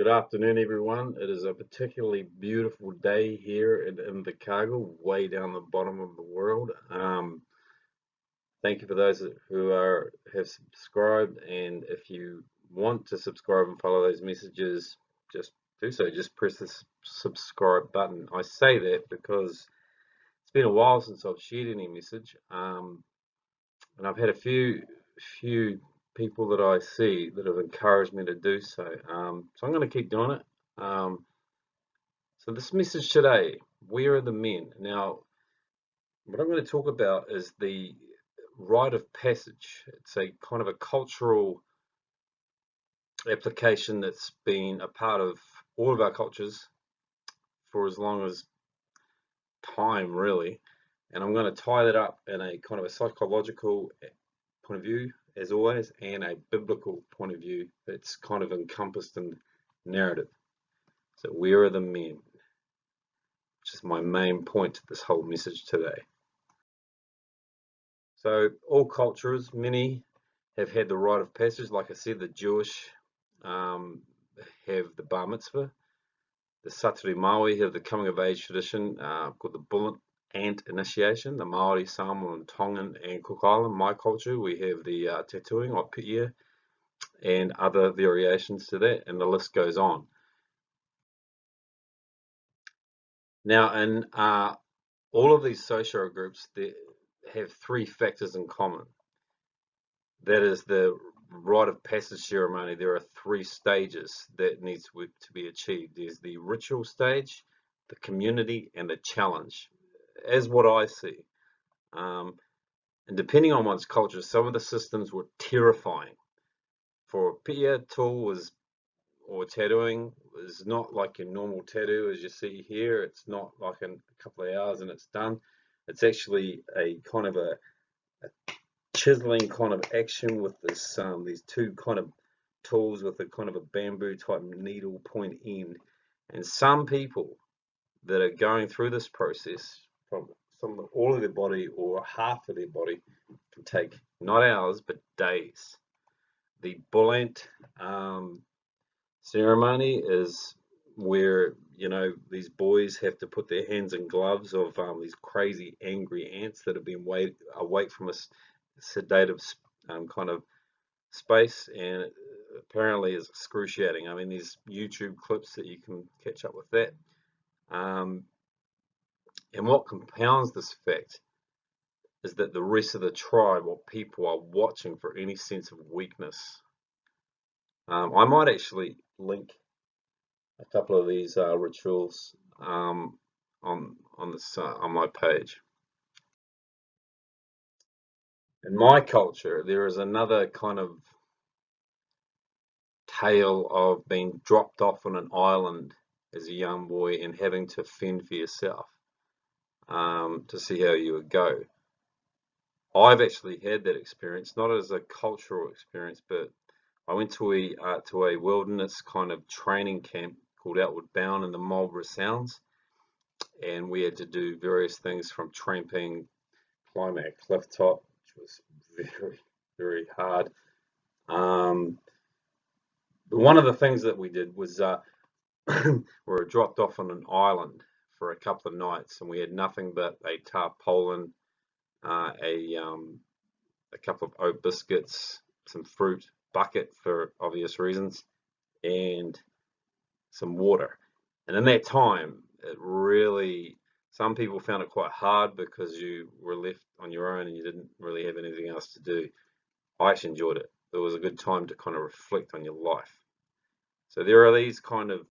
Good afternoon, everyone. It is a particularly beautiful day here in the Cargill, way down the bottom of the world. Thank you for those who have subscribed, and if you want to subscribe and follow those messages, just do so. Just press the subscribe button. I say that because it's been a while since I've shared any message, and I've had a few people that I see that have encouraged me to do so. So I'm going to keep doing it. So this message today, where are the men? Now, what I'm going to talk about is the rite of passage. It's a kind of a cultural application that's been a part of all of our cultures for as long as time, really. And I'm going to tie that up in a kind of a psychological point of view, as always, and a biblical point of view that's kind of encompassed in narrative. So where are the men? Which is my main point to this whole message today. So all cultures, many have had the rite of passage. Like I said, the Jewish have the bar mitzvah. The Satori Maori have the coming of age tradition called the bullet ant initiation. The Maori, Samoan, Tongan, and Cook Island, my culture, we have the tattooing or pi'ia and other variations to that, and the list goes on. Now, in all of these social groups, they have three factors in common. That is the rite of passage ceremony. There are three stages that needs to be achieved. There's the ritual stage, the community, and the challenge, as what I see. And depending on one's culture, some of the systems were terrifying. For Pia, tool or tattooing is not like your normal tattoo as you see here. It's not like in a couple of hours and it's done. It's actually a kind of a chiseling kind of action with this these two kind of tools with a kind of a bamboo type needle point end. And some people that are going through this process, from all of their body or half of their body, can take not hours but days. The bullant ceremony is where these boys have to put their hands in gloves of these crazy angry ants that have been awake from a sedative kind of space, and it apparently is excruciating. I mean, there's YouTube clips that you can catch up with that. And what compounds this fact is that the rest of the tribe or people are watching for any sense of weakness. I might actually link a couple of these rituals on my page. In my culture, there is another kind of tale of being dropped off on an island as a young boy and having to fend for yourself to see how you would go. I've actually had that experience, not as a cultural experience, but I went to a wilderness kind of training camp called Outward Bound in the Marlborough Sounds, and we had to do various things from tramping, climbing a cliff top, which was very, very hard. One of the things that we did was we were dropped off on an island for a couple of nights, and we had nothing but a tarpaulin, a couple of oat biscuits, some fruit, bucket for obvious reasons, and some water. And in that time, it really, some people found it quite hard because you were left on your own and you didn't really have anything else to do. I actually enjoyed it. It was a good time to kind of reflect on your life. So there are these kind of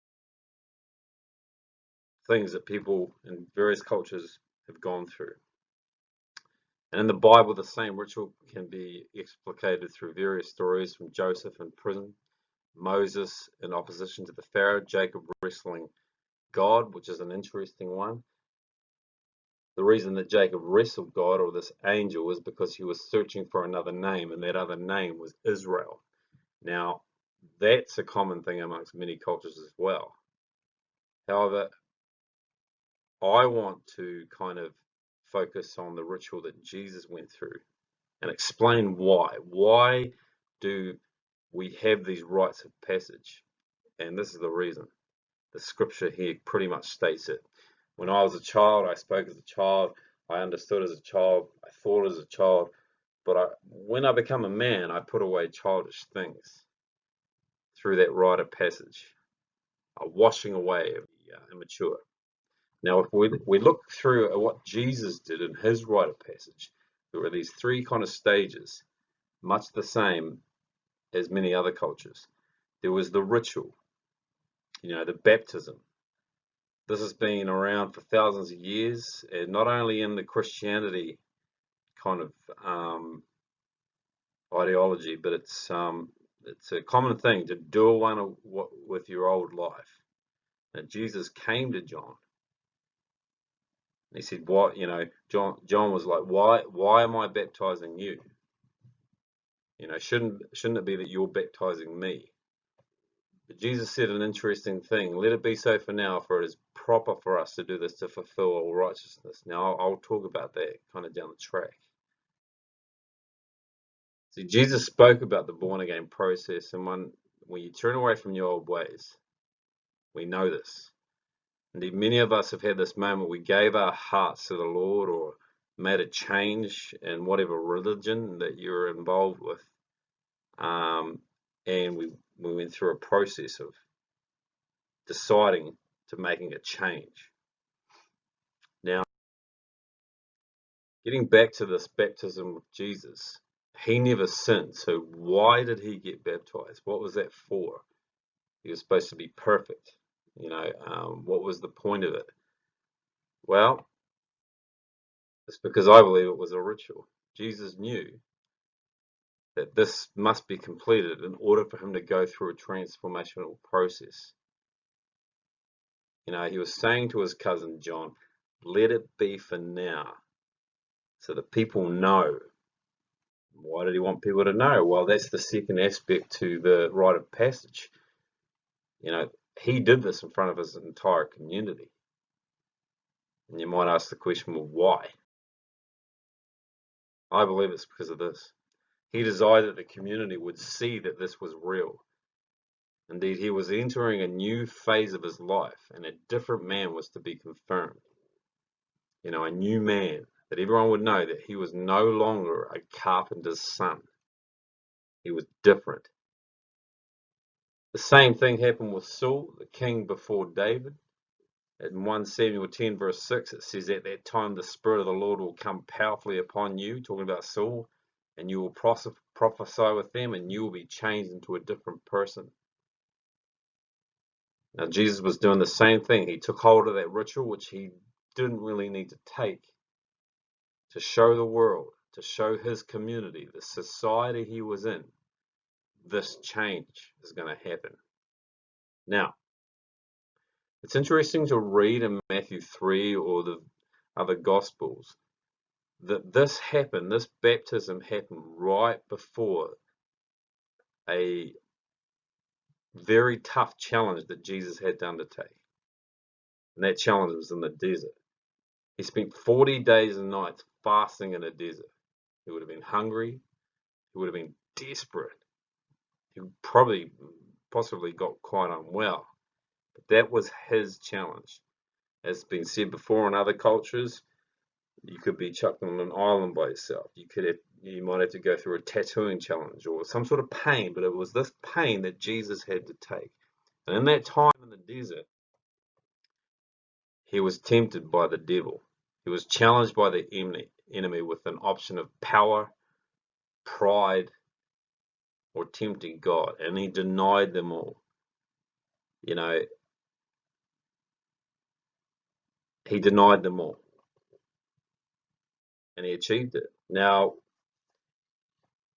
things that people in various cultures have gone through. And in the Bible, the same ritual can be explicated through various stories, from Joseph in prison, Moses in opposition to the Pharaoh, Jacob wrestling God, which is an interesting one. The reason that Jacob wrestled God, or this angel, was because he was searching for another name, and that other name was Israel. Now, that's a common thing amongst many cultures as well. However, I want to kind of focus on the ritual that Jesus went through and explain why. Why do we have these rites of passage? and this is the reason. The scripture here pretty much states it. When I was a child, I spoke as a child, I understood as a child, I thought as a child, but when I become a man, I put away childish things through that rite of passage, a washing away of the immature. Now, if we look through at what Jesus did in his rite of passage, there were these three kind of stages, much the same as many other cultures. There was the ritual, the baptism. This has been around for thousands of years, and not only in the Christianity kind of ideology, but it's a common thing to do one with your old life. And Jesus came to John. And he said, "What? John was like, why am I baptizing you? Shouldn't it be that you're baptizing me?" But Jesus said an interesting thing. Let it be so for now, for it is proper for us to do this to fulfill all righteousness. Now, I'll talk about that kind of down the track. See, Jesus spoke about the born again process, and when you turn away from your old ways, we know this. Indeed, many of us have had this moment. We gave our hearts to the Lord or made a change in whatever religion that you're involved with. And we went through a process of deciding to making a change. Now, getting back to this baptism of Jesus, he never sinned. So why did he get baptized? What was that for? He was supposed to be perfect. What was the point of it? Well, it's because I believe it was a ritual. Jesus knew that this must be completed in order for him to go through a transformational process. He was saying to his cousin John, let it be for now, so that people know. Why did he want people to know? Well, that's the second aspect to the rite of passage. He did this in front of his entire community. And you might ask the question, well, why? I believe it's because of this. He desired that the community would see that this was real. Indeed, he was entering a new phase of his life, and a different man was to be confirmed. A new man, that everyone would know that he was no longer a carpenter's son. He was different. The same thing happened with Saul, the king before David. In 1 Samuel 10 verse 6, it says, at that time the Spirit of the Lord will come powerfully upon you, talking about Saul, and you will prophesy with them, and you will be changed into a different person. Now, Jesus was doing the same thing. He took hold of that ritual, which he didn't really need to take, to show the world, to show his community, the society he was in, this change is going to happen. Now, it's interesting to read in Matthew 3 or the other Gospels that this baptism happened right before a very tough challenge that Jesus had to undertake. And that challenge was in the desert. He spent 40 days and nights fasting in a desert. He would have been hungry. He would have been desperate. He possibly got quite unwell. But that was his challenge. As has been said before in other cultures, you could be chucked on an island by yourself. You might have to go through a tattooing challenge or some sort of pain, but it was this pain that Jesus had to take. And in that time in the desert, he was tempted by the devil. He was challenged by the enemy with an option of power, pride, or tempting God, and he denied them all. He denied them all, and he achieved it. Now,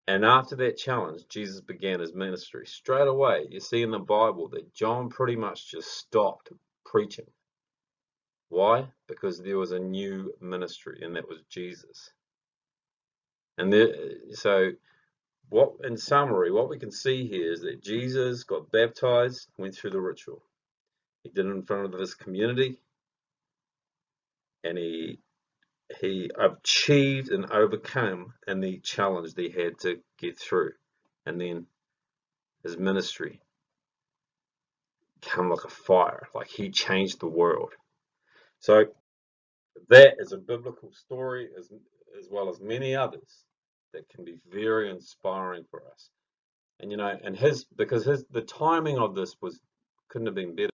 and after that challenge, Jesus began his ministry. Straight away, you see in the Bible that John pretty much just stopped preaching. Why? Because there was a new ministry, and that was Jesus. And so, in summary, what we can see here is that Jesus got baptized, went through the ritual. He did it in front of his community, and he achieved and overcame in the challenge that he had to get through. And then his ministry become like a fire, like he changed the world. So that is a biblical story as well as many others that can be very inspiring for us. And and because the timing of this was couldn't have been better.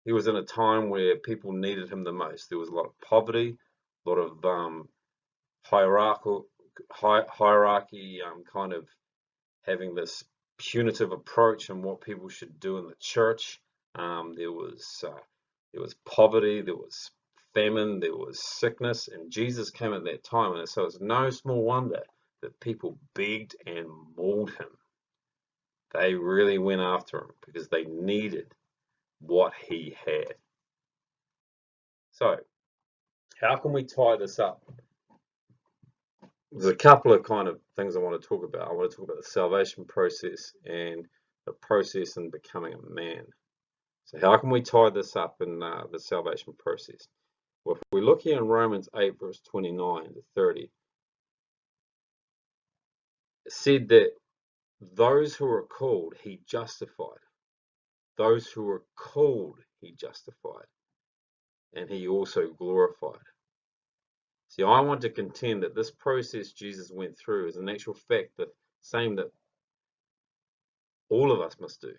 He was in a time where people needed him the most. There was a lot of poverty, a lot of hierarchical hierarchy, kind of having this punitive approach on what people should do in the church. There was poverty, there was famine, there was sickness, and Jesus came at that time, and so it's no small wonder that people begged and mauled him. They really went after him because they needed what he had. So, how can we tie this up? There's a couple of kind of things I want to talk about. I want to talk about the salvation process and the process in becoming a man. So how can we tie this up in the salvation process? Well, if we look here in Romans 8, verse 29 to 30, it said that those who are called, he justified. Those who are called, he justified. And he also glorified. See, I want to contend that this process Jesus went through is in actual fact the same that all of us must do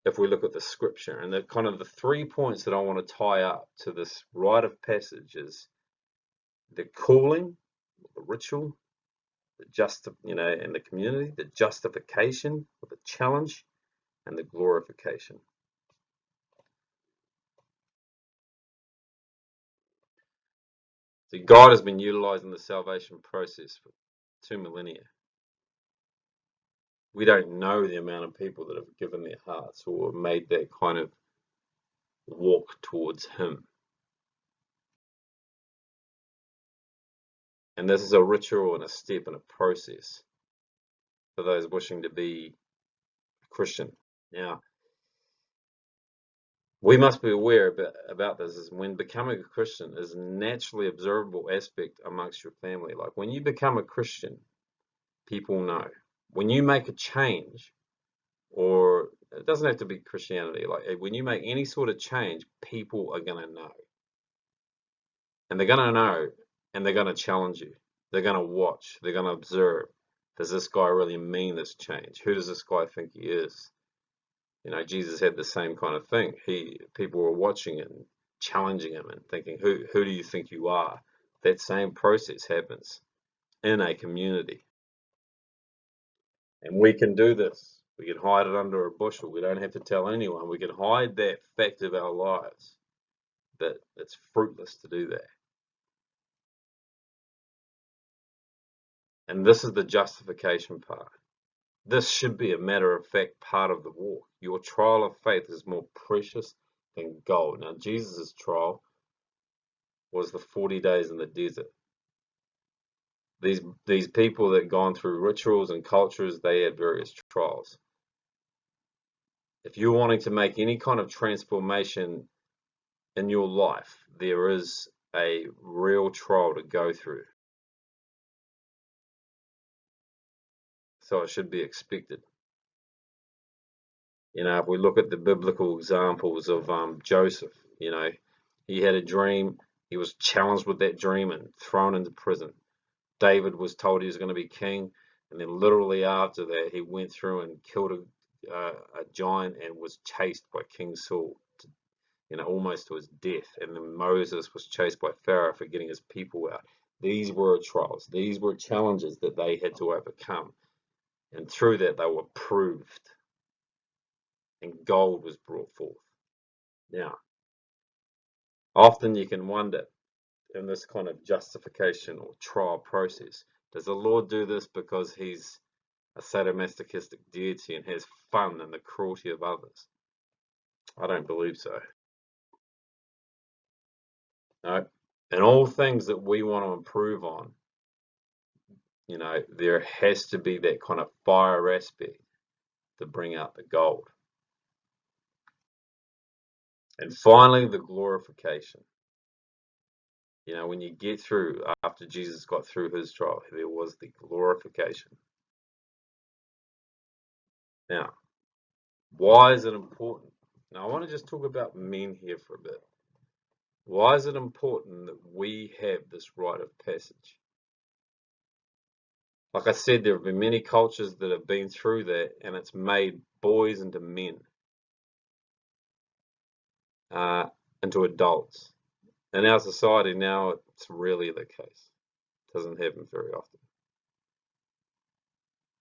if we look at the scripture. And the kind of the 3 points that I want to tie up to this rite of passage is the calling, the ritual, and the community, the justification, or the challenge, and the glorification. See, God has been utilizing the salvation process for 2 millennia. We don't know the amount of people that have given their hearts or made that kind of walk towards Him. And this is a ritual and a step and a process for those wishing to be a Christian. Now, we must be aware about this is when becoming a Christian is a naturally observable aspect amongst your family. Like when you become a Christian, people know. When you make a change, or it doesn't have to be Christianity, like when you make any sort of change, people are going to know. And they're going to know, and they're going to challenge you. They're going to watch. They're going to observe. Does this guy really mean this change? Who does this guy think he is? Jesus had the same kind of thing. People were watching and challenging him and thinking, who do you think you are? That same process happens in a community. And we can do this. We can hide it under a bushel. We don't have to tell anyone. We can hide that fact of our lives, that it's fruitless to do that. And this is the justification part. This should be a matter of fact part of the walk. Your trial of faith is more precious than gold. Now, Jesus' trial was the 40 days in the desert. These people that gone through rituals and cultures, they had various trials. If you're wanting to make any kind of transformation in your life, there is a real trial to go through. So it should be expected. If we look at the biblical examples of Joseph, he had a dream. He was challenged with that dream and thrown into prison. David was told he was going to be king, and then literally after that, he went through and killed a giant and was chased by King Saul, almost to his death. And then Moses was chased by Pharaoh for getting his people out. These were trials. These were challenges that they had to overcome. And through that, they were proved. And gold was brought forth. Now, often you can wonder in this kind of justification or trial process, does the Lord do this because he's a sadomasochistic deity and has fun in the cruelty of others? I don't believe so. No. And all things that we want to improve on, there has to be that kind of fire aspect to bring out the gold. And finally, the glorification. When you get through, after Jesus got through his trial, there was the glorification. Now, Why is it important? Now, I want to just talk about men here for a bit. Why is it important that we have this rite of passage? Like I said, there have been many cultures that have been through that, and it's made boys into men, uh, into adults. In our society now, it's rarely the case. It doesn't happen very often.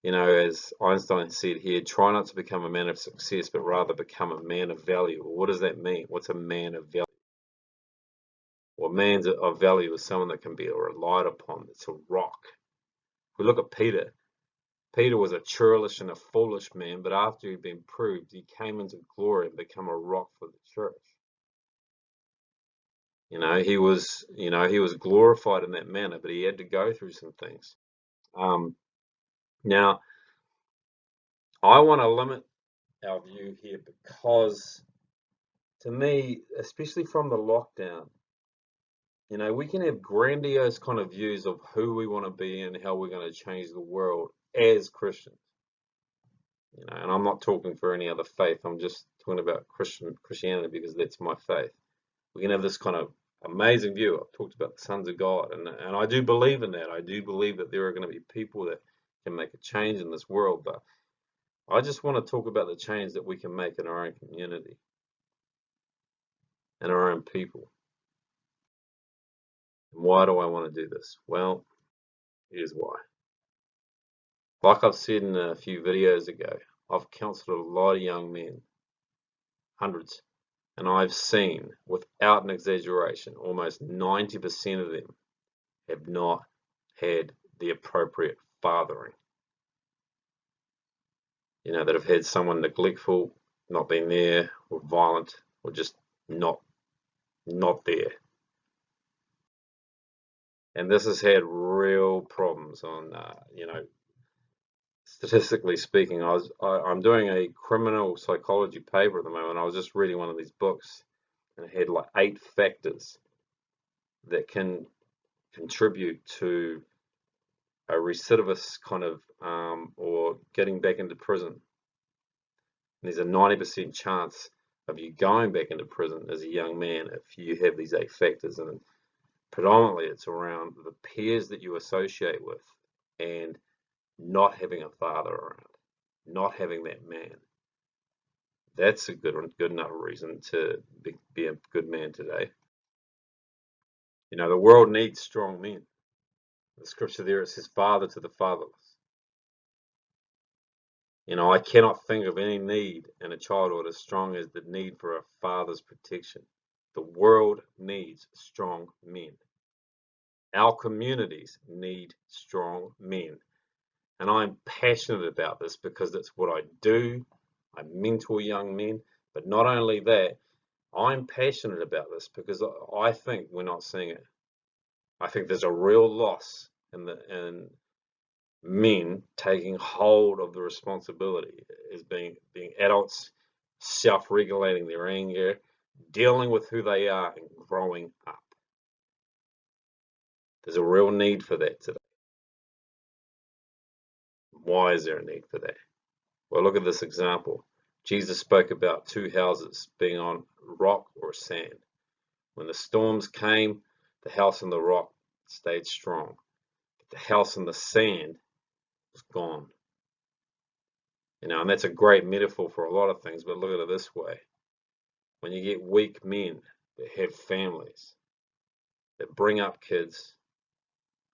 You know, as Einstein said here, try not to become a man of success, but rather become a man of value. Well, what does that mean? What's a man of value? Well, a man of value is someone that can be relied upon. It's a rock. If we look at Peter, Peter was a churlish and a foolish man, but after he'd been proved, he came into glory and became a rock for the church. He was glorified in that manner, but he had to go through some things. Now, I want to limit our view here because, to me, especially from the lockdown, we can have grandiose kind of views of who we want to be and how we're going to change the world as Christians. And I'm not talking for any other faith. I'm just talking about Christianity because that's my faith. We can have this kind of amazing view. I've talked about the sons of God, and I do believe in that. I do believe that there are going to be people that can make a change in this world, but I just want to talk about the change that we can make in our own community and our own people. And why do I want to do this? Well, here's why. Like I've said in a few videos ago, I've counseled a lot of young men, hundreds, and I've seen, without an exaggeration, almost 90% of them have not had the appropriate fathering. That have had someone neglectful, not been there, or violent, or just not there. And this has had real problems on, statistically speaking. I'm doing a criminal psychology paper at the moment. I was just reading one of these books, and it had like 8 factors that can contribute to a recidivist kind of, or getting back into prison. And there's a 90% chance of you going back into prison as a young man if you have these 8 factors. And predominantly it's around the peers that you associate with and not having a father around, not having that man. That's a good enough reason to be a good man today. The world needs strong men. The scripture there, it says, father to the fatherless. I cannot think of any need in a childhood as strong as the need for a father's protection. The world needs strong men. Our communities need strong men. And I'm passionate about this because that's what I do. I mentor young men. But not only that, I'm passionate about this because I think we're not seeing it. I think there's a real loss in men taking hold of the responsibility as being adults, self-regulating their anger, dealing with who they are, and growing up. There's a real need for that today. Why is there a need for that? Well, look at this example. Jesus spoke about 2 houses being on rock or sand. When the storms came, the house on the rock stayed strong, but the house on the sand was gone. And that's a great metaphor for a lot of things, but look at it this way. When you get weak men that have families, that bring up kids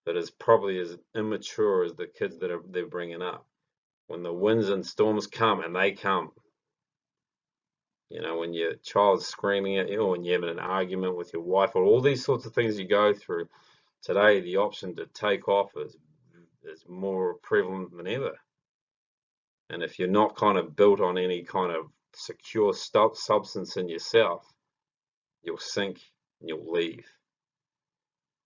that is probably as immature as the kids that they're bringing up, when the winds and storms come, and they come, when your child's screaming at you, or when you're having an argument with your wife, or all these sorts of things you go through, today the option to take off is more prevalent than ever. And if you're not kind of built on any kind of secure substance in yourself, you'll sink and you'll leave.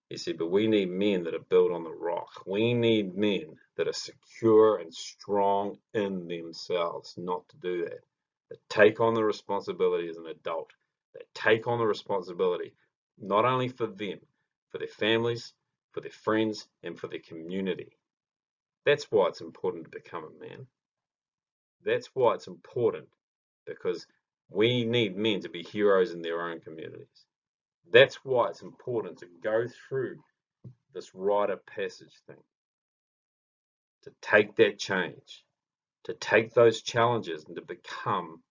You see, but we need men that are built on the rock. We need men that are secure and strong in themselves not to do that. That take on the responsibility as an adult. That take on the responsibility not only for them, for their families, for their friends, and for their community. That's why it's important to become a man. That's why it's important because we need men to be heroes in their own communities. That's why it's important to go through this rite of passage thing, to take that change, to take those challenges and to become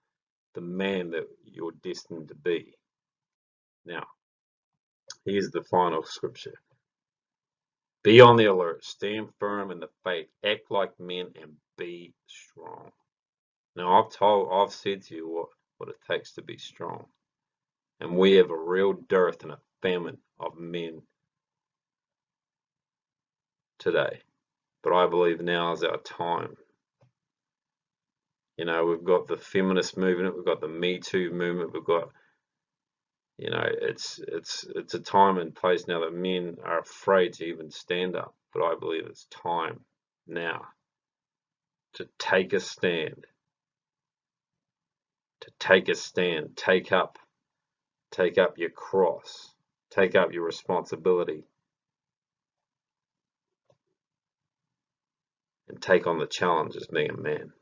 the man that you're destined to be. Now, here's the final scripture. Be on the alert, stand firm in the faith, act like men, and be strong. Now, I've said to you what it takes to be strong. And we have a real dearth and a famine of men today. But I believe now is our time. You know, we've got the feminist movement, we've got the Me Too movement, we've got, you know, it's a time and place now that men are afraid to even stand up. But I believe it's time now to take a stand. To take a stand, take up your cross, take up your responsibility, and take on the challenge as being a man.